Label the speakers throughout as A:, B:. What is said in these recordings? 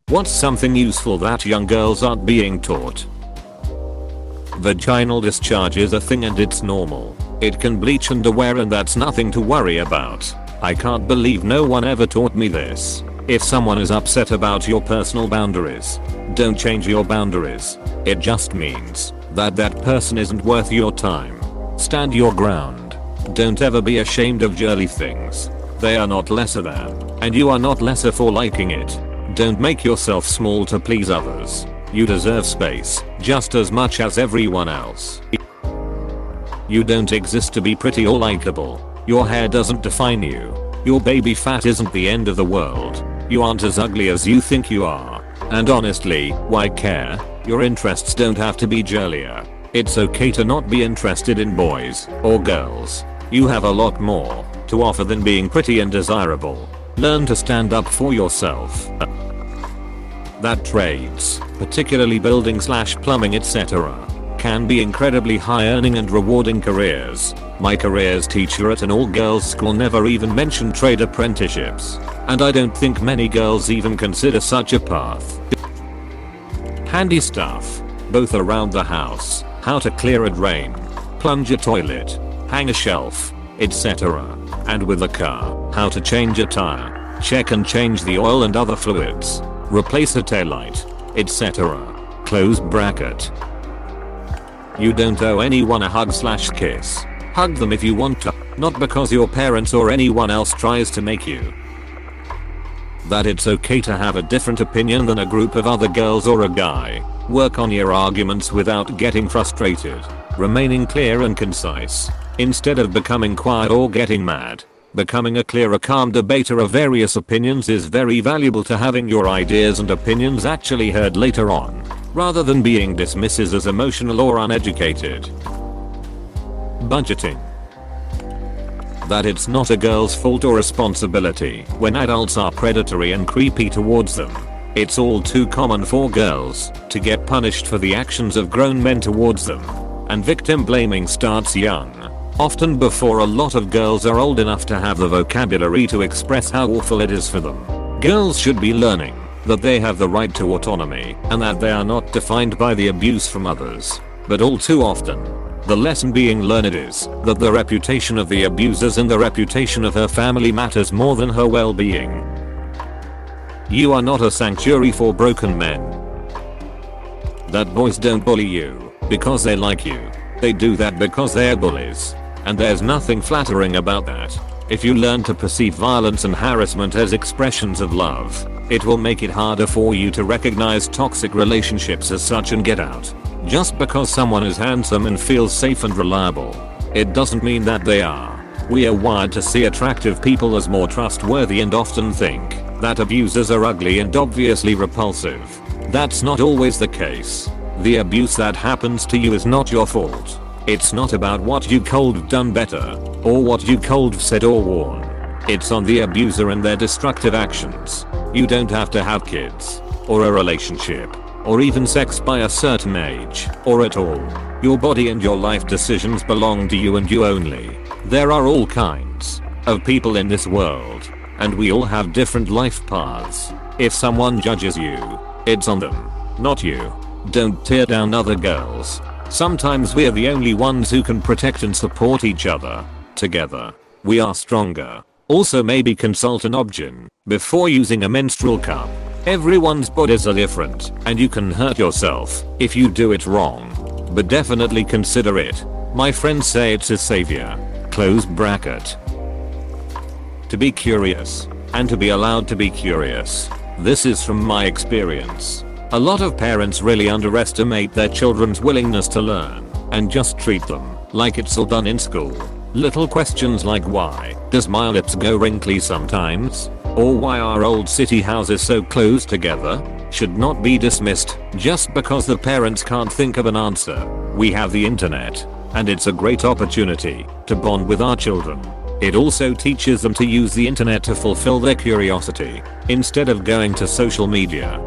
A: What's something useful that young girls aren't being taught? Vaginal discharge is a thing and it's normal. It can bleach underwear and that's nothing to worry about. I can't believe no one ever taught me this. If someone is upset about your personal boundaries, don't change your boundaries. It just means that that person isn't worth your time. Stand your ground. Don't ever be ashamed of girly things. They are not lesser than, and you are not lesser for liking it. Don't make yourself small to please others. You deserve space just as much as everyone else. You don't exist to be pretty or likable. Your hair doesn't define you. Your baby fat isn't the end of the world. You aren't as ugly as you think you are. And honestly, why care? Your interests don't have to be girlier. It's okay to not be interested in boys or girls. You have a lot more to offer than being pretty and desirable. Learn to stand up for yourself. That trades, particularly building / plumbing etc., can be incredibly high earning and rewarding careers. My careers teacher at an all girls school never even mentioned trade apprenticeships, and I don't think many girls even consider such a path. Handy stuff, both around the house, how to clear a drain, plunge a toilet, hang a shelf, etc. And with a car, how to change a tire, check and change the oil and other fluids, replace a taillight, etc. Close bracket. You don't owe anyone a hug / kiss. Hug them if you want to, not because your parents or anyone else tries to make you. That it's okay to have a different opinion than a group of other girls or a guy. Work on your arguments without getting frustrated, remaining clear and concise. Instead of becoming quiet or getting mad, becoming a clearer, calm debater of various opinions is very valuable to having your ideas and opinions actually heard later on, rather than being dismissed as emotional or uneducated. Budgeting. That it's not a girl's fault or responsibility when adults are predatory and creepy towards them. It's all too common for girls to get punished for the actions of grown men towards them, and victim blaming starts young, often before a lot of girls are old enough to have the vocabulary to express how awful it is for them. Girls should be learning that they have the right to autonomy and that they are not defined by the abuse from others. But all too often, the lesson being learned is that the reputation of the abusers and the reputation of her family matters more than her well-being. You are not a sanctuary for broken men. That boys don't bully you because they like you. They do that because they're bullies. And there's nothing flattering about that. If you learn to perceive violence and harassment as expressions of love, it will make it harder for you to recognize toxic relationships as such and get out. Just because someone is handsome and feels safe and reliable, it doesn't mean that they are. We are wired to see attractive people as more trustworthy and often think that abusers are ugly and obviously repulsive. That's not always the case. The abuse that happens to you is not your fault. It's not about what you could have done better, or what you could have said or worn. It's on the abuser and their destructive actions. You don't have to have kids, or a relationship, or even sex by a certain age, or at all. Your body and your life decisions belong to you and you only. There are all kinds of people in this world, and we all have different life paths. If someone judges you, it's on them, not you. Don't tear down other girls. Sometimes we're the only ones who can protect and support each other. Together, we are stronger. Also, maybe consult an obgyn before using a menstrual cup. Everyone's bodies are different, and you can hurt yourself if you do it wrong. But definitely consider it. My friends say it's a savior. Close bracket. To be curious, and to be allowed to be curious. This is from my experience. A lot of parents really underestimate their children's willingness to learn, and just treat them like it's all done in school. Little questions like why does my lips go wrinkly sometimes? Or why are old city houses so close together? Should not be dismissed just because the parents can't think of an answer. We have the internet, and it's a great opportunity to bond with our children. It also teaches them to use the internet to fulfill their curiosity, instead of going to social media.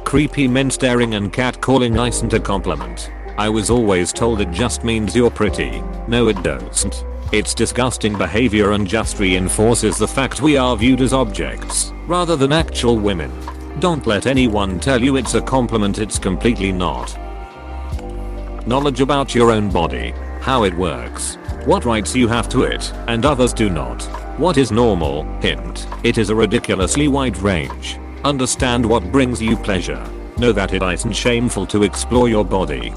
A: Creepy men staring and catcalling isn't a compliment. I was always told it just means you're pretty. No, it doesn't. It's disgusting behavior and just reinforces the fact we are viewed as objects rather than actual women. Don't let anyone tell you it's a compliment, it's completely not. Knowledge about your own body, how it works, what rights you have to it and others do not. What is normal? Hint, it is a ridiculously wide range. Understand what brings you pleasure. Know that it isn't shameful to explore your body.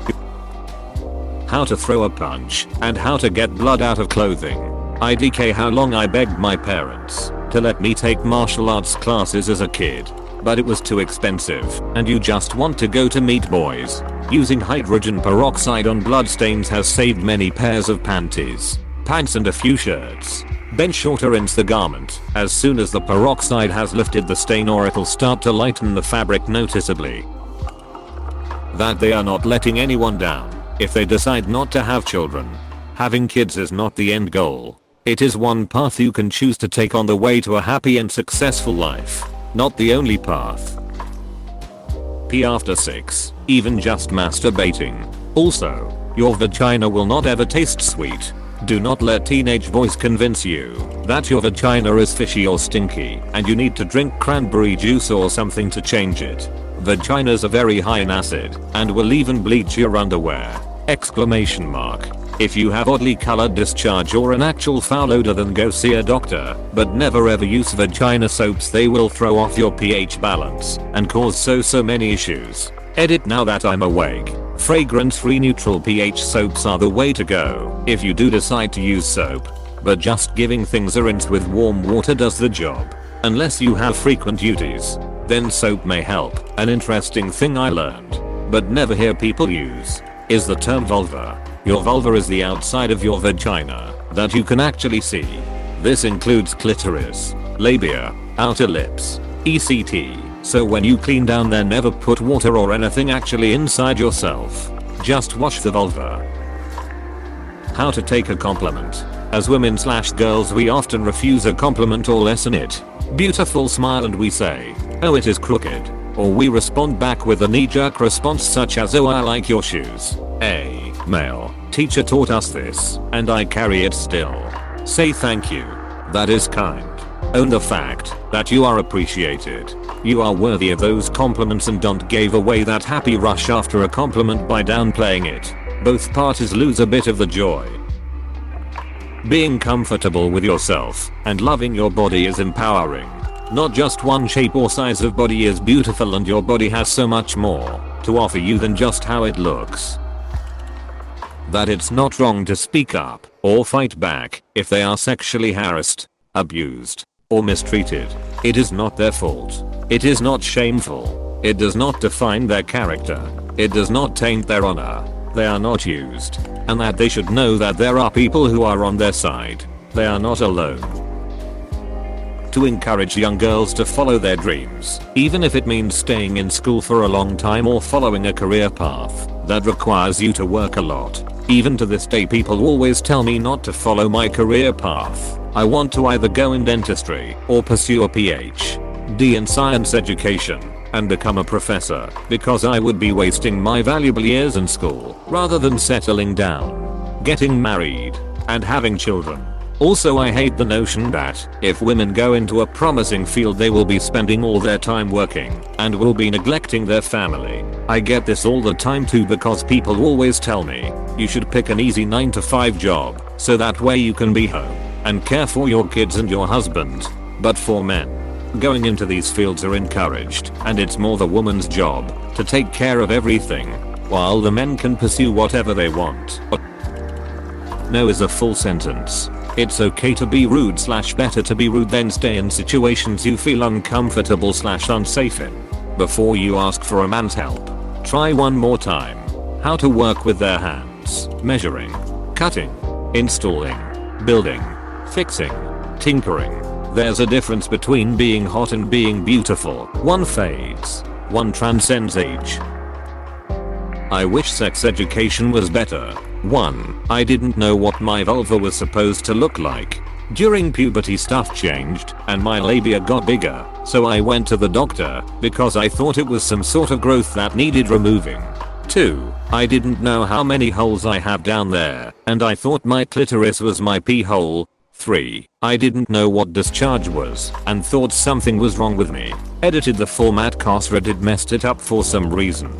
A: How to throw a punch and how to get blood out of clothing. IDK how long I begged my parents to let me take martial arts classes as a kid. But it was too expensive and you just want to go to meet boys. Using hydrogen peroxide on bloodstains has saved many pairs of panties, pants and a few shirts. Bench shorter rinse the garment as soon as the peroxide has lifted the stain or it'll start to lighten the fabric noticeably. That they are not letting anyone down if they decide not to have children. Having kids is not the end goal. It is one path you can choose to take on the way to a happy and successful life. Not the only path. Pee after 6, even just masturbating. Also, your vagina will not ever taste sweet. Do not let teenage boys convince you that your vagina is fishy or stinky and you need to drink cranberry juice or something to change it. Vaginas are very high in acid and will even bleach your underwear! Exclamation mark. If you have oddly colored discharge or an actual foul odor, then go see a doctor, but never ever use vagina soaps, they will throw off your pH balance and cause so many issues. Edit now that I'm awake. Fragrance-free neutral pH soaps are the way to go if you do decide to use soap. But just giving things a rinse with warm water does the job. Unless you have frequent duties, then soap may help. An interesting thing I learned, but never hear people use, is the term vulva. Your vulva is the outside of your vagina that you can actually see. This includes clitoris, labia, outer lips, etc. So when you clean down there, never put water or anything actually inside yourself. Just wash the vulva. How to take a compliment. As women/girls, we often refuse a compliment or lessen it. Beautiful smile and we say, oh it is crooked. Or we respond back with a knee-jerk response such as, oh I like your shoes. A male teacher taught us this and I carry it still. Say thank you. That is kind. Own the fact that you are appreciated. You are worthy of those compliments and don't give away that happy rush after a compliment by downplaying it. Both parties lose a bit of the joy. Being comfortable with yourself and loving your body is empowering. Not just one shape or size of body is beautiful, and your body has so much more to offer you than just how it looks. That it's not wrong to speak up or fight back if they are sexually harassed, abused, or mistreated. It is not their fault. It is not shameful. It does not define their character. It does not taint their honor. They are not used. And that they should know that there are people who are on their side. They are not alone. To encourage young girls to follow their dreams, even if it means staying in school for a long time or following a career path that requires you to work a lot. Even to this day, people always tell me not to follow my career path. I want to either go in dentistry or pursue a PhD in science education and become a professor, because I would be wasting my valuable years in school rather than settling down, getting married, and having children. Also, I hate the notion that if women go into a promising field, they will be spending all their time working and will be neglecting their family. I get this all the time too, because people always tell me you should pick an easy 9 to 5 job so that way you can be home and care for your kids and your husband. But for men, going into these fields are encouraged, and it's more the woman's job to take care of everything while the men can pursue whatever they want. No is a full sentence. It's okay to be rude / better to be rude than stay in situations you feel uncomfortable / unsafe in. Before you ask for a man's help, try one more time. How to work with their hands. Measuring, cutting, installing, building, fixing, tinkering. There's a difference between being hot and being beautiful. One fades, one transcends age. I wish sex education was better. 1. I didn't know what my vulva was supposed to look like. During puberty, stuff changed and my labia got bigger, so I went to the doctor because I thought it was some sort of growth that needed removing. 2. I didn't know how many holes I have down there and I thought my clitoris was my pee hole. 3. I didn't know what discharge was and thought something was wrong with me. Edited the format cause Reddit messed it up for some reason.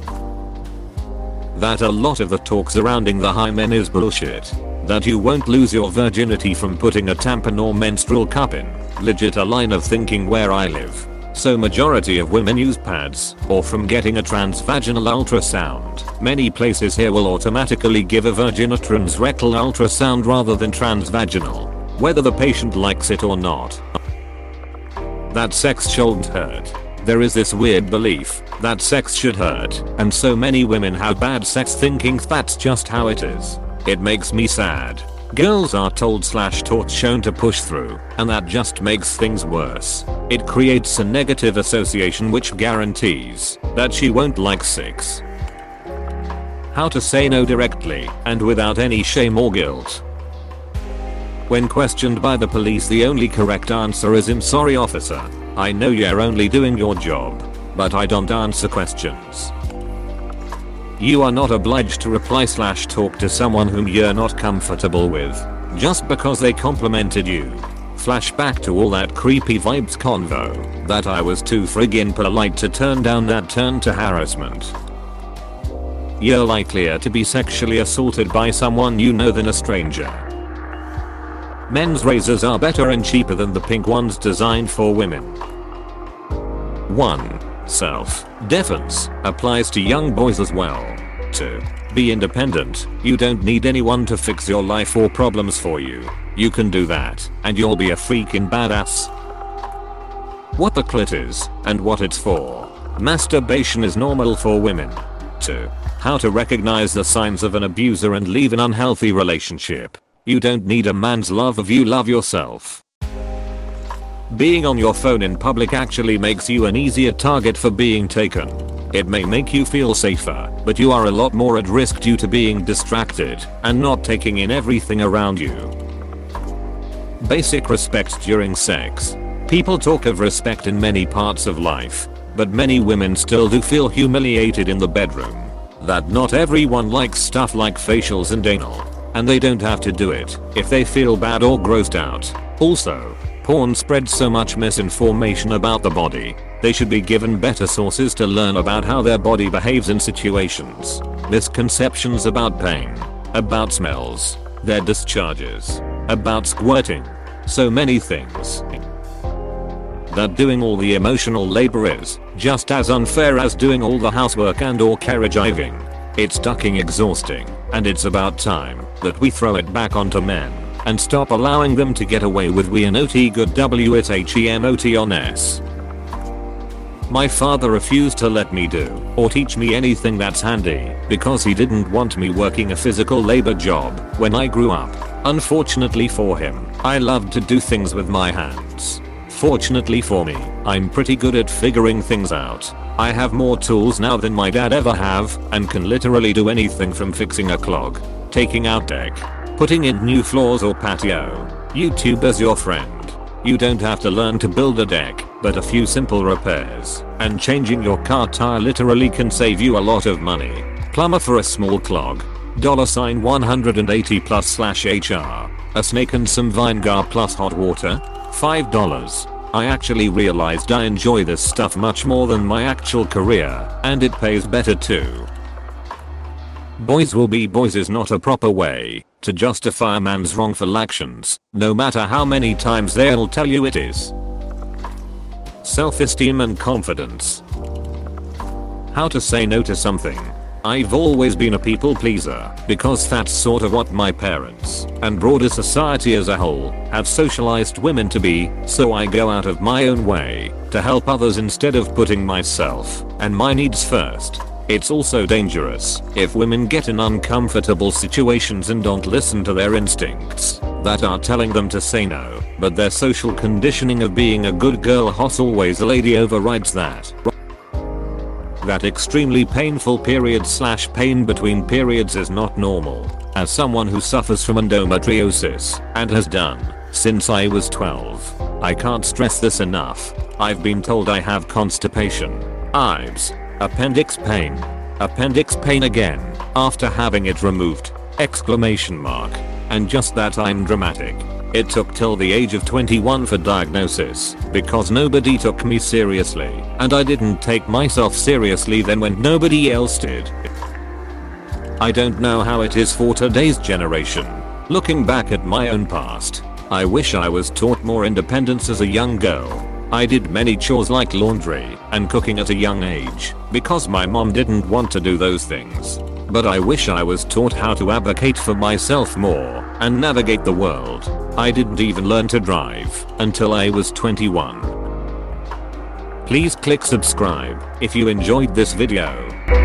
A: That a lot of the talk surrounding the hymen is bullshit. That you won't lose your virginity from putting a tampon or menstrual cup in. Legit a line of thinking where I live. So majority of women use pads, or from getting a transvaginal ultrasound. Many places here will automatically give a virgin a transrectal ultrasound rather than transvaginal, whether the patient likes it or not. That sex shouldn't hurt. There is this weird belief that sex should hurt, and so many women have bad sex thinking that's just how it is. It makes me sad. Girls are told/taught shown to push through, and that just makes things worse. It creates a negative association which guarantees that she won't like sex. How to say no directly and without any shame or guilt. When questioned by the police, the only correct answer is "I'm sorry officer. I know you're only doing your job, but I don't answer questions." You are not obliged to reply/talk to someone whom you're not comfortable with just because they complimented you. Flashback to all that creepy vibes convo that I was too friggin' polite to turn down that turned to harassment. You're likelier to be sexually assaulted by someone you know than a stranger. Men's razors are better and cheaper than the pink ones designed for women. 1. Self-defense applies to young boys as well. 2. Be independent. You don't need anyone to fix your life or problems for you. You can do that, and you'll be a freaking badass. What the clit is, and what it's for. Masturbation is normal for women. 2. How to recognize the signs of an abuser and leave an unhealthy relationship. You don't need a man's love if you love yourself. Being on your phone in public actually makes you an easier target for being taken. It may make you feel safer, but you are a lot more at risk due to being distracted and not taking in everything around you. Basic respect during sex. People talk of respect in many parts of life, but many women still do feel humiliated in the bedroom. That not everyone likes stuff like facials and anal, and they don't have to do it if they feel bad or grossed out. Also, porn spreads so much misinformation about the body. They should be given better sources to learn about how their body behaves in situations. Misconceptions about pain, about smells, their discharges, about squirting. So many things. That doing all the emotional labor is just as unfair as doing all the housework and or carriage iving. It's fucking exhausting, and it's about time that we throw it back onto men and stop allowing them to get away with we and ot good withemot on s. My father refused to let me do or teach me anything that's handy because he didn't want me working a physical labor job when I grew up. Unfortunately for him, I loved to do things with my hands. Fortunately for me, I'm pretty good at figuring things out. I have more tools now than my dad ever have and can literally do anything from fixing a clog, taking out deck, putting in new floors or patio. YouTube is your friend. You don't have to learn to build a deck, but a few simple repairs and changing your car tire literally can save you a lot of money. Plumber for a small clog. $180 plus/HR. A snake and some vinegar plus hot water. $5. I actually realized I enjoy this stuff much more than my actual career, and it pays better too. Boys will be boys is not a proper way to justify a man's wrongful actions, no matter how many times they'll tell you it is. Self-esteem and confidence. How to say no to something. I've always been a people pleaser because that's sort of what my parents and broader society as a whole have socialized women to be, so I go out of my own way to help others instead of putting myself and my needs first. It's also dangerous if women get in uncomfortable situations and don't listen to their instincts that are telling them to say no, but their social conditioning of being a good girl hot always a lady overrides that. That extremely painful period/pain between periods is not normal. As someone who suffers from endometriosis and has done since I was 12, I can't stress this enough. I've been told I have constipation, IBS, appendix pain again after having it removed, ! And just that I'm dramatic. It took till the age of 21 for diagnosis because nobody took me seriously, and I didn't take myself seriously then when nobody else did. I don't know how it is for today's generation. Looking back at my own past, I wish I was taught more independence as a young girl. I did many chores like laundry and cooking at a young age because my mom didn't want to do those things. But I wish I was taught how to advocate for myself more and navigate the world. I didn't even learn to drive until I was 21. Please click subscribe if you enjoyed this video.